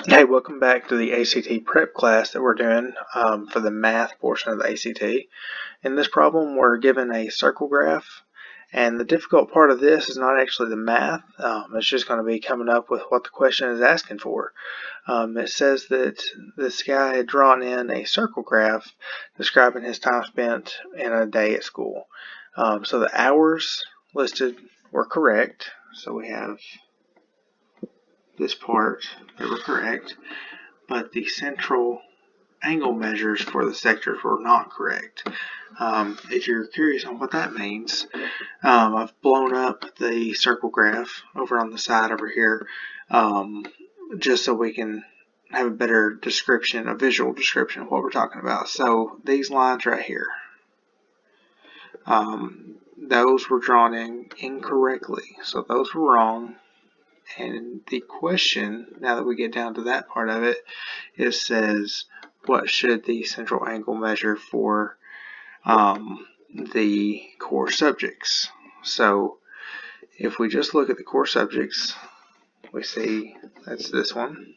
Hey, welcome back to the ACT prep class that we're doing for the math portion of the ACT. In this problem, we're given a circle graph, and the difficult part of this is not actually the math. It's just going to be coming up with what the question is asking for. It says that this guy had drawn in a circle graph describing his time spent in a day at school. So the hours listed were correct. So we have this part that were correct, but the central angle measures for the sectors were not correct. If you're curious on what that means, I've blown up the circle graph over on the side over here, just so we can have a better description, a visual description of what we're talking about. So these lines right here, those were drawn in incorrectly, so those were wrong. And the question, now that we get down to that part of it, it says, what should the central angle measure for the core subjects? So if we just look at the core subjects, we see that's this one,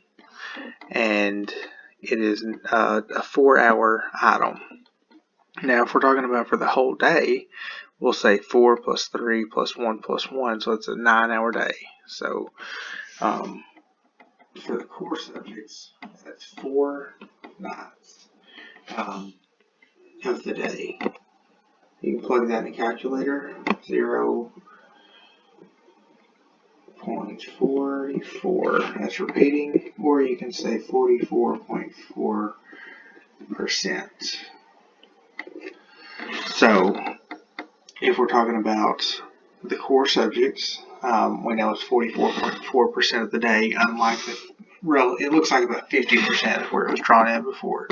and it is a 4-hour item. Now if we're talking about for the whole day, we'll say 4 plus 3 plus 1 plus 1, so it's a 9-hour day. So for the core subjects, that's 4 nights of the day. You can plug that in the calculator, 0.44, that's repeating, or you can say 44.4%. So if we're talking about the core subjects, we know it's 44.4% of the day, unlike it looks like about 50% of where it was drawn in before.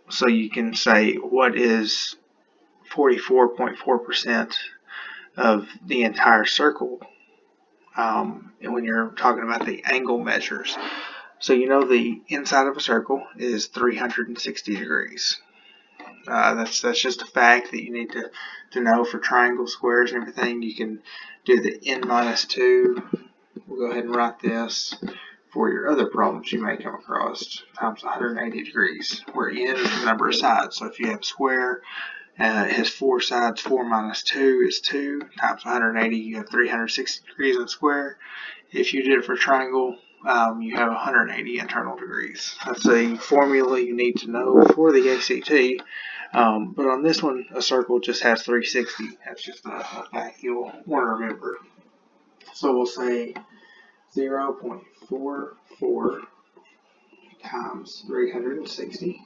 So you can say, what is 44.4% of the entire circle? And when you're talking about the angle measures, so you know the inside of a circle is 360 degrees. That's just a fact that you need to know for triangles, squares, and everything. You can do the n minus 2. We'll go ahead and write this for your other problems you may come across, times 180 degrees, where n is the number of sides. So if you have a square, it has 4 sides. 4 minus 2 is 2, times 180, you have 360 degrees in a square. If you did it for a triangle, you have 180 internal degrees. That's a formula you need to know for the ACT. But on this one, a circle just has 360. That's just a fact you'll want to remember. So we'll say 0.44 times 360.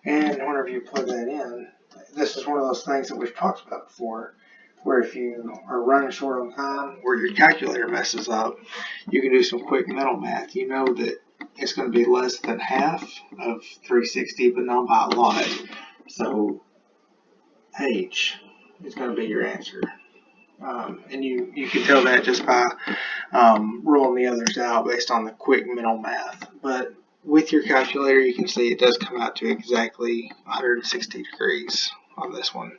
And whenever you plug that in, this is one of those things that we've talked about before, where if you are running short on time or your calculator messes up, you can do some quick mental math. You know that it's going to be less than half of 360, but not by a lot. So H is going to be your answer. And you can tell that just by rolling the others out based on the quick mental math. But with your calculator, you can see it does come out to exactly 160 degrees on this one.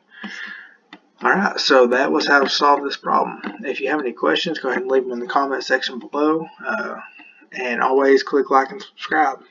Alright, so that was how to solve this problem. If you have any questions, go ahead and leave them in the comment section below. And always click like and subscribe.